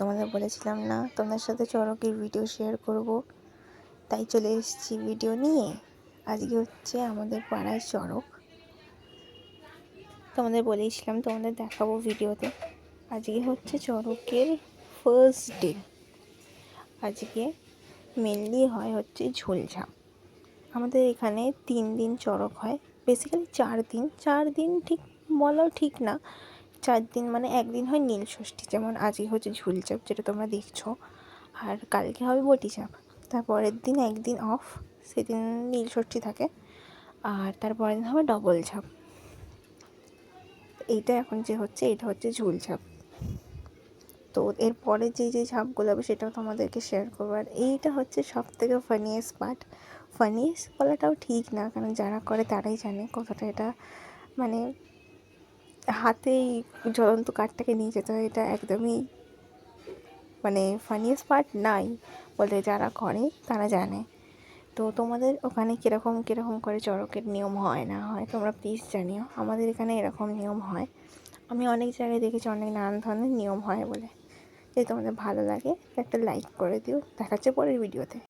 তোমাদের বলেছিলাম না তোমাদের সাথে চড়কের ভিডিও শেয়ার করব, তাই চলে এসেছি ভিডিও নিয়ে। আজকে হচ্ছে আমাদের পাড়ায় চড়ক, তোমাদের বলেছিলাম তোমাদের দেখাবো ভিডিওতে। আজকে হচ্ছে চড়কের ফার্স্ট ডে। আজকে মেনলি হয় হচ্ছে ঝোলঝাপ। আমাদের এখানে 3 দিন চড়ক হয়, বেসিক্যালি 4 দিন ঠিক বলাও ঠিক না। 4 দিন মানে একদিন হয় নীল ষষ্ঠী, যেমন আজকে হচ্ছে ঝুলচাপ যেটা তোমরা দেখছো, আর কালকে হবে বটিচাপ। তারপরের দিন একদিন অফ, সেদিন নীল ষষ্ঠী থাকে, আর তারপরের দিন হবে ডবল ঝাপ। এইটা এখন যে হচ্ছে এটা হচ্ছে ঝুলঝাপ। তো এরপরে যে ঝাপগুলো হবে সেটাও তোমাদেরকে শেয়ার করবো। আর এইটা হচ্ছে সবথেকে ফানিয়েস্ট পার্ট। ফানিয়েস্ট বলাটাও ঠিক না, কারণ যারা করে তারাই জানে কতটা এটা মানে হাতেই জ্বলন্ত কাঠটাকে নিয়ে যেতে হয়। এটা একদমই মানে ফানিয়েস্ট পার্ট নাই বলে, যারা করে তারা জানে। তো তোমাদের ওখানে কীরকম করে চড়কের নিয়ম হয় না হয় তোমরা প্লিজ জানিও। আমাদের এখানে এরকম নিয়ম হয়, আমি অনেক জায়গায় দেখেছি অনেক নানান ধরনের নিয়ম হয় বলে। যদি তোমাদের ভালো লাগে একটা লাইক করে দিও। দেখা হচ্ছে পরের ভিডিওতে।